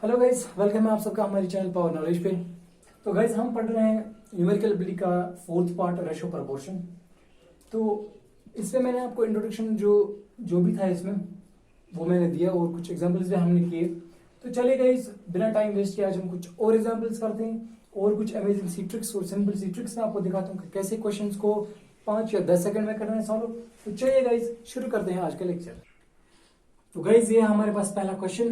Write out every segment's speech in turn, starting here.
Hello guys, welcome है आप सबका हमारे चैनल पावर नॉलेज पे। तो गाइस हम पढ़ रहे हैं न्यूमेरिकल एबिलिटी का फोर्थ पार्ट रेशो प्रपोर्शन। तो इसमें मैंने आपको इंट्रोडक्शन जो भी था इसमें वो मैंने दिया और कुछ एग्जांपल्स भी हमने किए। तो चलिए गाइस, बिना टाइम वेस्ट किए आज हम कुछ और एग्जांपल्स करते हैं और कुछ अमेजिंग सी ट्रिक्स और सिंपल सी ट्रिक्स मैं आपको दिखाता हूँ कि कैसे क्वेश्चंस को 5 या 10 सेकंड में करना है सॉल्व। तो चलिए गाइस शुरू करते हैं आज का लेक्चर। तो गाइज ये हमारे पास पहला क्वेश्चन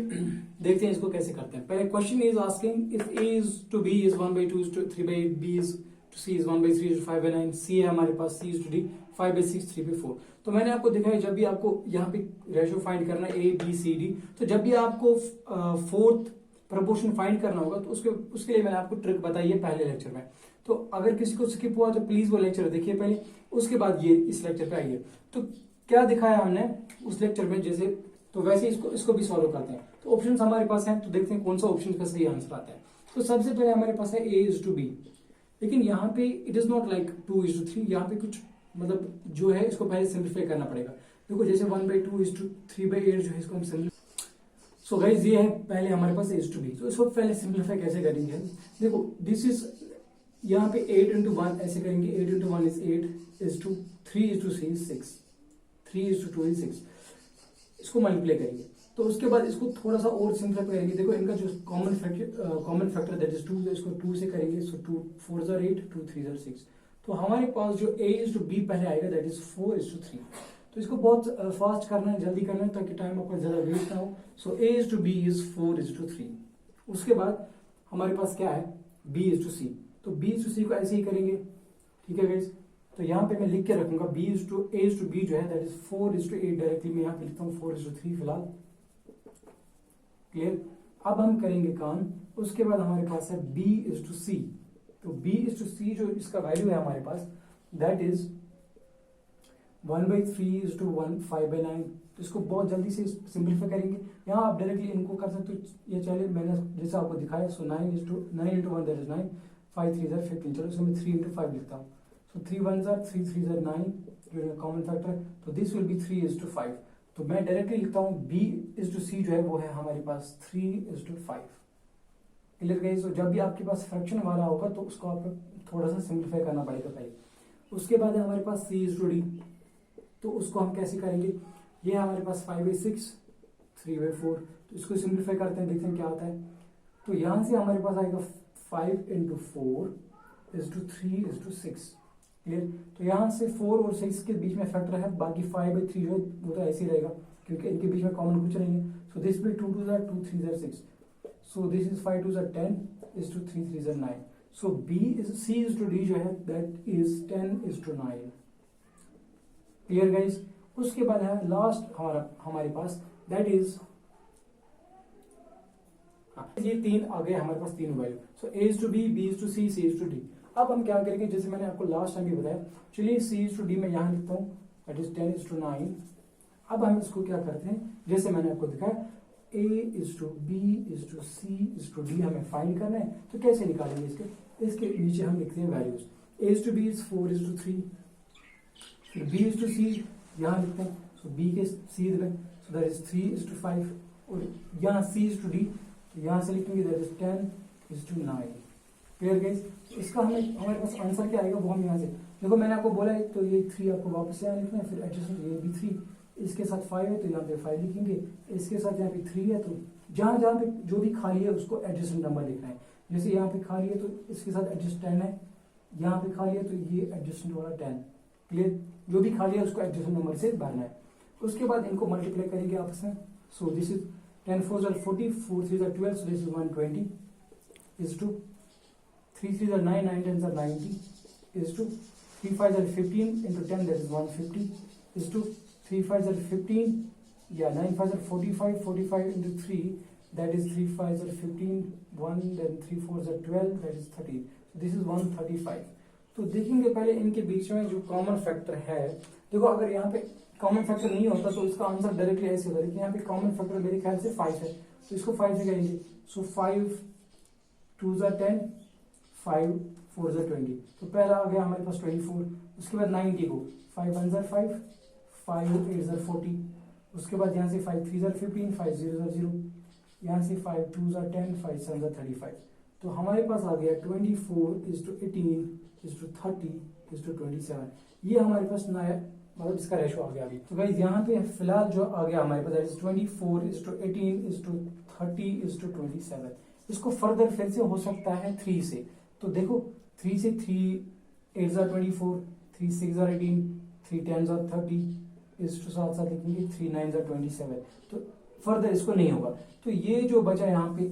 देखते हैं इसको कैसे करते हैं। पहले question is asking if A is to B is 1/2 is to 3/8 B is to C is 1/3 is 5/9 C है हमारे पास सी इज टू डी 5/6 3/4। तो मैंने आपको दिखाया जब भी आपको यहाँ पे रेशो फाइंड करना है ए बी सी डी, तो जब भी आपको फोर्थ प्रपोर्शन फाइंड करना होगा तो उसके लिए मैंने आपको ट्रिक बताई है पहले लेक्चर में। तो अगर किसी को स्किप हुआ तो प्लीज वो लेक्चर देखिए पहले, उसके बाद ये इस लेक्चर पे आइए। तो क्या दिखाया हमने उस लेक्चर में, जैसे तो वैसे इसको भी सॉल्व करते हैं। तो ऑप्शंस हमारे पास हैं, तो देखते हैं कौन सा ऑप्शन का सही आंसर आता है। तो सबसे पहले हमारे पास है ए इज टू बी, लेकिन यहाँ पे इट इज नॉट लाइक 2:3। यहाँ पे कुछ मतलब जो है इसको पहले सिंप्लीफाई करना पड़ेगा। देखो जैसे 1/2 इज टू 3/8 जो है इसको हम सिंप्लीफाई। सो गाइस ये है पहले हमारे पास इज टू बी, तो इसको पहले सिंप्लीफाई कैसे करेंगे। देखो दिस इज यहाँ पे 8/1 ऐसे करेंगे, 8/1 is 8 is to 3 is to 6 3 is to 2 is 6, इसको मल्टीप्लाई करेंगे। तो उसके बाद इसको थोड़ा सा और सिंप्लीफाई करेंगे। देखो इनका जो कॉमन फैक्टर दैट इज 2, इसको 2 से करेंगे। सो 2 4 ज़र 8 2 3 ज़र 6। तो हमारे पास जो a इज टू b पहले आएगा दैट इज 4 इज टू 3। तो इसको बहुत फास्ट करना है, जल्दी करना है ताकि टाइम आपका ज्यादा वेस्ट ना हो। So a is to b is 4 is to 3। उसके बाद हमारे पास क्या है b इज टू c। तो b इज टू c को ऐसे ही करेंगे, ठीक है गाइस। तो यहाँ पे मैं लिख के रखूंगा b is to a is to b जो है that is 4 is to 8। Directly मैं यहाँ पे लिखता हूँ 4 इज टू 3 फिलहाल। क्लियर। अब हम करेंगे काम, उसके बाद हमारे पास है b इज टू c। तो b इज टू c जो इसका वैल्यू है हमारे पास दैट इज 1/3 इज टू 5/9। तो इसको बहुत जल्दी से सिंप्लीफाई करेंगे। यहाँ आप डायरेक्टली इनको कर सकते हो। ये चलिए मैंने जैसे आपको दिखाया। सो 9 into 1 दैट इज 9 5 3 ज़र 15। चलो इसमें 3 into 5 लिखता हूँ। So 3 1 ज़र 3 3 ज़र 9 जो है कॉमन फैक्टर है। तो this will be 3 is to 5। तो मैं डायरेक्टली लिखता हूँ b इज टू c जो है वो है हमारे पास 3 इज टू 5। Clear guys. तो जब भी आपके पास फ्रैक्शन वाला होगा तो उसको आपको थोड़ा सा सिंप्लीफाई करना पड़ेगा पहले। उसके बाद है हमारे पास c इज टू d। तो उसको हम कैसे करेंगे, ये हमारे पास 5/6 3/4। तो इसको सिंप्लीफाई करते हैं, देखते हैं क्या आता है। तो यहाँ से हमारे पास आएगा 5 into 4 is to 3 is to 6। Clear. तो यहाँ से 4 और 6 के बीच में फैक्टर है, बाकी 5/3 जो है वो तो ऐसे ही रहेगा क्योंकि इनके बीच में कॉमन कुछ नहीं है। सो दिस विल 2 2 ज़र 2 3 ज़र 6। सो दिस इज 5 2 ज़र 10 इज टू 3 3 ज़र 9। So c is to d जो है that is 10 is to 9। Clear guys. उसके बाद है लास्ट हमारे पास दैट इज ये 3 आ गए हमारे पास, 3 value. So a is to b b is to c c is to d। अब हम क्या करेंगे, जैसे मैंने आपको लास्ट टाइम भी बताया। चलिए c इज टू d मैं यहाँ लिखता हूँ दैट इज 10 इज टू 9। अब हम इसको क्या करते हैं, जैसे मैंने आपको दिखाया a is to b is to c is to d हमें फाइंड करना है। तो कैसे निकालेंगे इसके नीचे हम लिखते हैं values. a is to b is 4 is to 3, फिर b इज टू c यहाँ लिखते हैं। सो b के c में so that is 3 is to 5 और यहाँ c इज टू d तो यहाँ से लिखेंगे that is 10 is to 9। Clear guys. इसका हमारे पास आंसर क्या आएगा वो हम यहाँ से देखो, मैंने आपको बोला है तो ये 3 आपको वापस से यहाँ लिखना है, फिर एडजस्टमेंट ये भी 3, इसके साथ 5 है तो यहाँ पे 5 लिखेंगे, इसके साथ यहाँ पे 3 है तो जहाँ जहाँ पे जो भी खाली है उसको एडजस्टेंट नंबर लिखना है। जैसे यहाँ पे खाली है तो इसके साथ एडजस्ट 10 है, यहाँ पे खाली है तो ये एडजस्टेंट वाला 10। क्लियर। जो भी खाली है उसको एडजस्टेंट नंबर से भरना है। उसके बाद इनको मल्टीप्लाई करेंगे आपस में। सो दिस इज 10 4 ज़र 40 4 3 ज़र 12। So this is 120 is to 3 3 ज़र 9 9 10 ज़र 90 इज टू 3 5 ज़र 15 into 10 that is 150 is to 3 5 ज़र 15 या 9 5 ज़र 45 45 into 3 that is 3 5 ज़र 15 1 then 3 4 ज़र 12 that is 30। so this is 135। तो देखेंगे पहले इनके बीच में जो कॉमन फैक्टर है। देखो अगर यहाँ पे कॉमन फैक्टर नहीं होता तो इसका आंसर डायरेक्टली ऐसे होता है। यहाँ पे कॉमन फैक्टर मेरे ख्याल से 5 है तो इसको 5 से करेंगे। सो 5 2 ज़र 10 5 4 ज़र 20। तो पहला आ गया हमारे पास 24। उसके बाद 90 को 5 1 ज़र 5 5 8 ज़र 40। उसके बाद यहाँ से 5 3 ज़र 15 5 0 ज़र 0 यहाँ से 5 2 are 10, 5 7 are 35, तो हमारे पास आ गया 24:18:30:27। ये हमारे पास नया मतलब इसका रेशो आ गया अभी। तो गाइस यहाँ पे फिलहाल जो आ गया हमारे पास 24:18:30:27। इसको फर्दर फिर से हो सकता है 3 से, तो देखो 3 से 3 8 are 24, 3 6 are 18, 3 10 are 30 इसको साथ साथ लिखेंगे 3 9 are 27। तो फर्दर इसको नहीं होगा, तो ये जो बचा यहाँ पे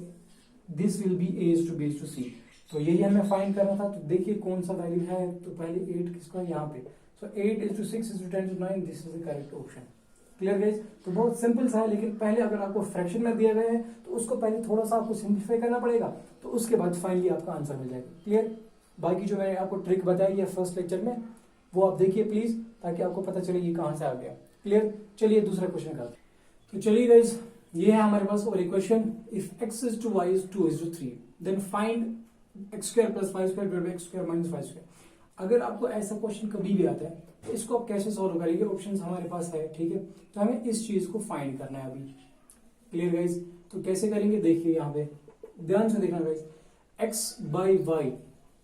this will B a is to b is to c, तो यही हमें फाइंड करना था। तो देखिए कौन सा वैल्यू है, तो पहले 8 किसका यहाँ पे, सो 8 is to 6 is to 10 to 9, this is the correct option. Clear guys, तो बहुत सिंपल सा है, लेकिन पहले अगर आपको फ्रैक्शन में दिया गया है तो उसको पहले थोड़ा सा आपको सिंप्लीफाई करना पड़ेगा, तो उसके बाद फाइनली आपका आंसर मिल जाएगा। क्लियर, बाकी जो मैंने आपको ट्रिक बताई है फर्स्ट लेक्चर में वो आप देखिए प्लीज, ताकि आपको पता चले ये कहाँ से आ गया। क्लियर, चलिए दूसरा क्वेश्चन करते हैं। तो चलिए गाइस, ये है हमारे पास और equation, if x is to y is 2 is to 3 then find x square plus 5 square divided by x square minus 5 square। अगर आपको ऐसा क्वेश्चन कभी भी आता है तो इसको आप कैसे सॉल्व करेंगे, ऑप्शंस हमारे पास है, ठीक है। तो हमें इस चीज को फाइंड करना है अभी। क्लियर गाइस, तो कैसे करेंगे देखिए यहाँ पे ध्यान से देखना guys, x by y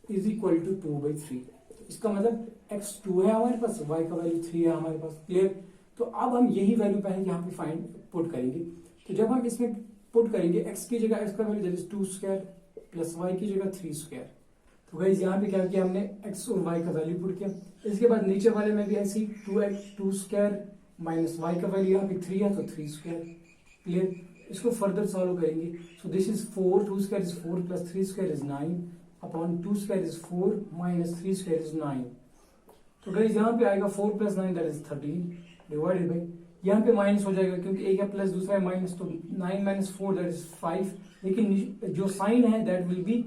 is equal to 2/3, इसका मतलब x 2 है हमारे पास, y का वैल्यू 3 है हमारे पास। क्लियर, तो अब हम यही वैल्यू पहले यहाँ पे फाइंड पुट करेंगे। तो जब हम इसमें पुट करेंगे x की जगह x का value that is 2 square plus y की जगह 3 स्क्वायर, तो गाइस यहाँ पे क्या किया हमने x और y का वैल्यू पुट किया। इसके बाद नीचे वाले में भी ऐसी 2 स्क्वायर माइनस y का वैल्यू यहाँ पे 3 है तो 3 स्क्वायर। क्लियर, इसको फर्दर सॉल्व करेंगे। सो this is 4, 2 square is 4 plus 3 square is 9 upon 2 square is 4 minus 3 square is 9। तो गाइस यहाँ पे आएगा 4 plus 9 that is 13 divided by, यहाँ पे माइनस हो जाएगा क्योंकि एक है प्लस दूसरा है माइनस, तो 9 माइनस 4 दैट इज 5, लेकिन जो साइन है दैट विल बी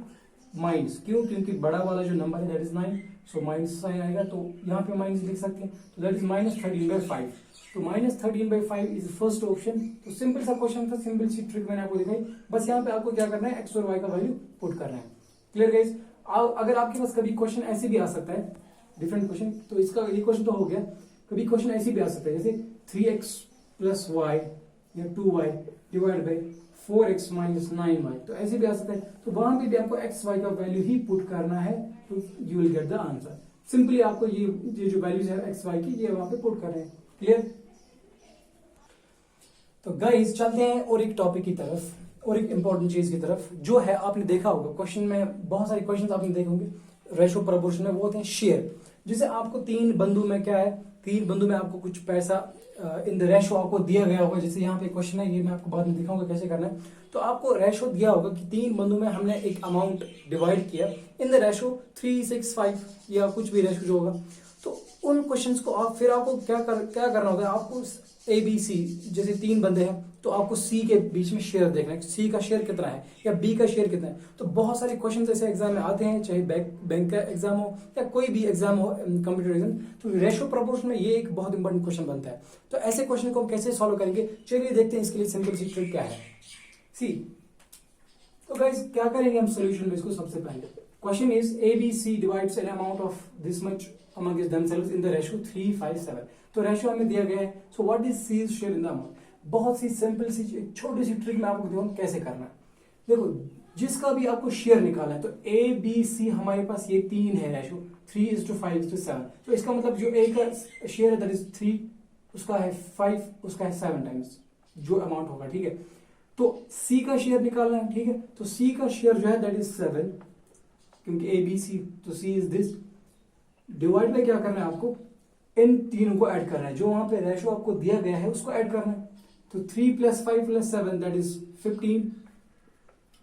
माइनस, क्यों, क्योंकि बड़ा वाला जो नंबर है that is 9, so minus sign आएगा, तो यहाँ पे माइनस लिख सकते हैं, तो दैट इज -13/5। तो -13/5 इज फर्स्ट ऑप्शन। तो सिंपल सा क्वेश्चन था, सिंपल सी ट्रिक मैंने आपको दिखाई, बस यहाँ पे आपको क्या करना है, एक्स और वाई का वैल्यू पुट करना है। क्लियर गाइस, अगर आपके पास कभी क्वेश्चन ऐसे भी आ सकता है डिफरेंट क्वेश्चन, तो इसका ये क्वेश्चन तो हो गया, कभी क्वेश्चन ऐसे भी आ सकता है जैसे 3x प्लस y या 2y divide by 4x minus 9y, तो ऐसे भी आ सकता है। तो वहां पे भी आपको x y का वैल्यू ही पुट करना है, तो you will get the answer. Simply आपको ये जो वैल्यूज है x y की ये वहां पे पुट कर रहे हैं। क्लियर, तो गाइस चलते हैं और एक टॉपिक की तरफ, और एक इंपॉर्टेंट चीज की तरफ, जो है आपने देखा होगा क्वेश्चन में, बहुत सारे क्वेश्चन आपने देखे होंगे रेशो प्रोपोर्शन में, वो होते हैं शेयर। जैसे आपको 3 बंदों में क्या है, 3 बंदों में आपको कुछ पैसा इन द रेशो आपको दिया गया होगा। जैसे यहाँ पे क्वेश्चन है, ये मैं आपको बाद में दिखाऊंगा कैसे करना है। तो आपको रेशो दिया होगा कि 3 बंदों में हमने एक अमाउंट डिवाइड किया इन द रेशो 3 6 5 या कुछ भी रेशो जो होगा। तो उन क्वेश्चंस को आप फिर आपको क्या करना होगा, आपको ABC जैसे 3 बंदे हैं तो आपको C के बीच में शेयर देखना है, C का शेयर कितना है या B का शेयर कितना है। तो बहुत सारे क्वेश्चन ऐसे एग्जाम में आते हैं, चाहे बैंक का एग्जाम हो या कोई भी एग्जाम हो कंप्यूटर एग्जाम, तो रेशो प्रोपोर्शन में ये एक बहुत इंपॉर्टेंट क्वेश्चन बनता है। तो ऐसे क्वेश्चन को हम कैसे सॉल्व करेंगे, चलिए देखते हैं इसके लिए सिंपल सी ट्रिक क्या है। सी, तो गाइस क्या करेंगे हम सोल्यूशन में, इसको सबसे पहले question is ABC divides an amount of this much among themselves in the ratio 3:5:7। तो रेशियो हमें दिया गया है, so what is C's share in the amount. बहुत सी सिंपल सी छोटी सी ट्रिक मैं आपको दिखाऊं कैसे करना है। देखो जिसका भी आपको शेयर निकालना है, तो ABC हमारे पास ये 3 है रेशियो 3:5:7। तो इसका मतलब जो A का शेयर है दैट इज 3, उसका है 5, उसका है 7 टाइम्स जो अमाउंट होगा, ठीक है। तो C का शेयर निकालना है, ठीक है। तो C का शेयर जो है दैट इज 7, क्योंकि ABC, तो C इज दिस, डिवाइड में क्या करना है आपको, इन तीनों को ऐड करना है, जो वहां पे रेशो आपको दिया गया है उसको ऐड करना है। तो 3 + 5 + 7 दैट इज 15,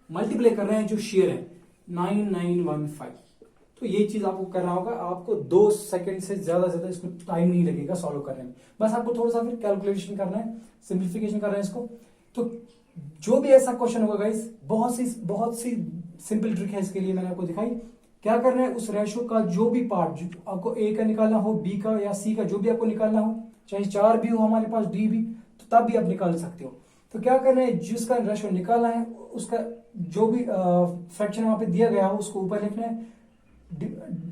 मल्टीप्लाई कर रहे हैं जो शेयर है 9915। तो ये चीज आपको करना होगा, आपको 2 सेकंड से ज्यादा इसको टाइम नहीं लगेगा सॉल्व करने में, बस आपको थोड़ा सा फिर कैलकुलेशन करना है, सिंप्लीफिकेशन करना है इसको। तो जो भी ऐसा क्वेश्चन होगा गाइस, बहुत सी सिंपल ट्रिक है इसके लिए मैंने आपको दिखाई। क्या करना है, उस रेशो का जो भी पार्ट आपको A का निकालना हो, B का या C का, जो भी आपको निकालना हो, चाहे 4 भी हो हमारे पास, D भी, तो तब भी आप निकाल सकते हो। तो क्या करना है, जिसका रेशो निकालना है उसका जो भी फ्रैक्शन वहां पे दिया गया हो उसको ऊपर लिखना है,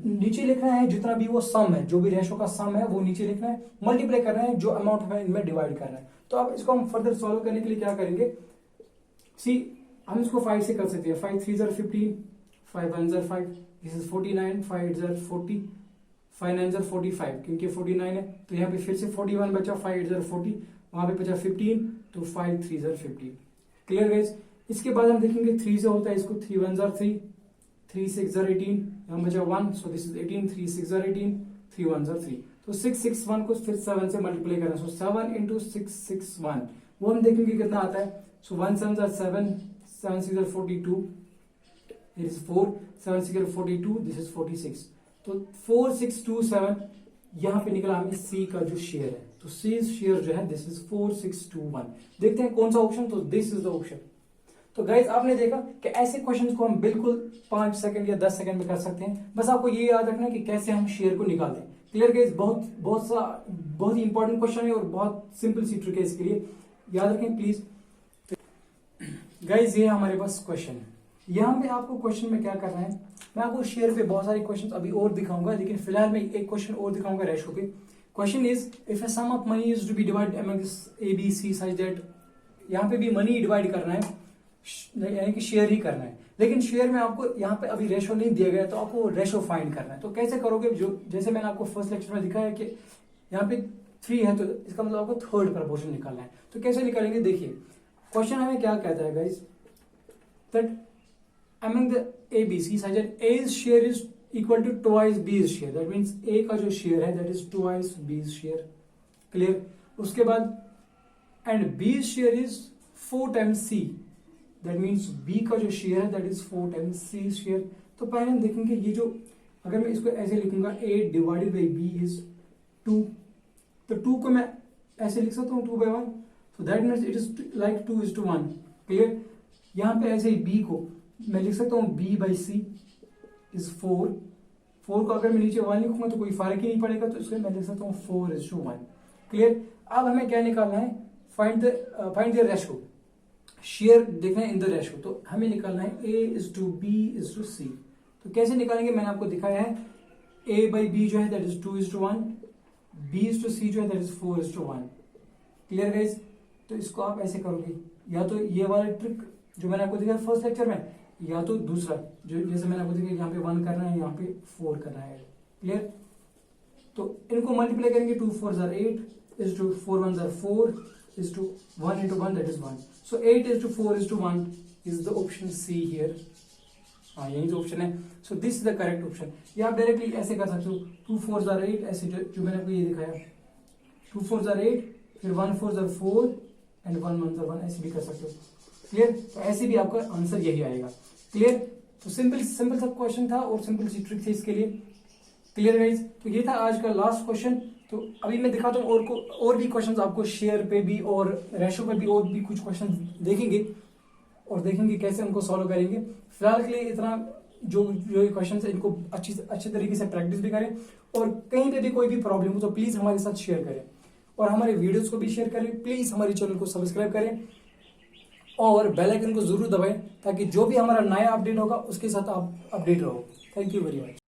नीचे लिखना है जितना भी वो सम है, जो भी रेशो का सम है वो नीचे लिखना है, मल्टीप्लाई करना है, जो अमाउंट है इनमें डिवाइड करना है। तो अब इसको हम फर्दर सॉल्व करने के लिए क्या करेंगे, सी हम इसको 5 से कर सकते हैं, 5 3 ज़र 15, 5 1 ज़र 5, दिस इज 49, 5 8 ज़र 40, 5 9 ज़र 45, क्योंकि 49 है तो यहाँ पे फिर से 41 बचा, 5 8 ज़र 40, वहां पे बचा 15, तो 5 3 ज़र 15। Clear guys. इसके बाद हम देखेंगे 3 से होता है इसको, 3 1 ज़र 3, 3 6 ज़र 18, यहाँ बचा 1, सो दिस इज 18, 3 6 ज़र 18, 3 1 ज़र 3, तो 6 6 1 को फिर 7 से मल्टीप्लाई करना, सो 7 इंटू 6 6 1, वो हम देखेंगे कितना आता है। सो 1 7 ज़र 7, 7 6 ज़र 42, it is 4, 7 6 ज़र 42, this is 46, तो 4 6 2 7 यहाँ पे निकला हमें सी का जो शेयर है, तो सी शेयर जो है दिस इज 4 6 2 1। देखते हैं कौन सा ऑप्शन, तो दिस इज द ऑप्शन। तो गाइज आपने देखा कि ऐसे क्वेश्चंस को हम बिल्कुल 5 सेकंड या 10 सेकंड में कर सकते हैं, बस आपको ये याद रखना है कि कैसे हम शेयर को निकालते हैं। क्लियर गाइज, बहुत ही इंपॉर्टेंट क्वेश्चन है और बहुत सिंपल सी ट्रिक है इसके लिए, याद रखें प्लीज। गाइज ये हमारे पास क्वेश्चन है, यहाँ पे आपको क्वेश्चन में क्या करना है, मैं आपको शेयर पे बहुत सारे क्वेश्चन अभी और दिखाऊंगा, लेकिन फिलहाल मैं एक क्वेश्चन और दिखाऊंगा रेशो पे। Question is if a sum of money is to be divide amongst A B C such that, यहाँ पे भी मनी डिवाइड करना है, यानी कि शेयर ही करना है, लेकिन शेयर में आपको यहाँ पे अभी रेशो नहीं दिया गया, तो आपको रेशो फाइंड करना है। तो कैसे करोगे, जो जैसे मैंने आपको फर्स्ट लेक्चर में दिखाया कि यहाँ पे 3 है, तो इसका मतलब आपको थर्ड प्रपोर्शन निकालना है। तो कैसे निकालेंगे, देखिए क्वेश्चन हमें क्या कहता है guys, that among the A, B, C such that A's share is equal to twice B's share, that means A का जो शेयर है that is twice B's share, clear। उसके बाद and B's share is 4 times C, that means B का जो share है that is 4 times C's share। तो पहले हम देखेंगे ये जो, अगर मैं इसको ऐसे लिखूंगा A divided by B is 2, तो 2 को मैं ऐसे लिख सकता हूँ 2 by 1, so that means it is like 2:1, clear। यहाँ पे ऐसे ही B को मैं लिख सकता हूँ b by c is 4, 4 को अगर मैं नीचे 1 लिखूंगा तो कोई फर्क ही नहीं पड़ेगा, तो इसलिए मैं लिख सकता हूँ 4:1, क्लियर। अब हमें क्या निकालना है, फाइंड द रेशो, शेयर देखना है इन द रेशो, तो हमें निकालना है a:b:c। तो कैसे निकालेंगे, मैंने आपको दिखाया है, a by b जो है दैट इज 2:1, b:c जो है दैट इज 4:1, क्लियर गाइज। तो इसको आप ऐसे करोगे, या तो ये वाला ट्रिक जो मैंने आपको दिखाया फर्स्ट लेक्चर में, या तो दूसरा जो जैसे मैंने आपको दिखाया, यहाँ पे 1 करना है, यहाँ पे 4 करना है, क्लियर। तो इनको मल्टीप्लाई करेंगे, 2 4 ज़र 8 इज टू 4 1 ज़र 4 is to 1 into 1 that is 1, so 8:4:1 is the option C here. हाँ यही जो ऑप्शन है, so this is the correct option. या आप डायरेक्टली ऐसे कर सकते हो, 2 4 ज़र 8 ऐसे जो मैंने आपको ये दिखाया, 2 4 ज़र 8 फिर 1 4 ज़र 4 एंड 1 1 ज़र 1, ऐसे भी कर सकते हो, क्लियर। तो ऐसे भी आपका आंसर यही आएगा, क्लियर। तो सिंपल सा क्वेश्चन था और सिंपल सी ट्रिक थी इसके लिए, क्लियर गाइज। तो ये था आज का लास्ट क्वेश्चन। तो अभी मैं दिखाता हूँ और भी क्वेश्चंस आपको, शेयर पे भी और रेशो पे भी और भी कुछ क्वेश्चन देखेंगे और देखेंगे कैसे उनको सॉल्व करेंगे। फिलहाल के लिए इतना, जो क्वेश्चन है इनको अच्छे तरीके से प्रैक्टिस भी करें, और कहीं पे भी कोई भी प्रॉब्लम हो तो प्लीज हमारे साथ शेयर करें, और हमारे वीडियोस को भी शेयर करें। प्लीज हमारे चैनल को सब्सक्राइब करें और बेल आइकन को जरूर दबाएं, ताकि जो भी हमारा नया अपडेट होगा उसके साथ आप अपडेट रहो। Thank you very much.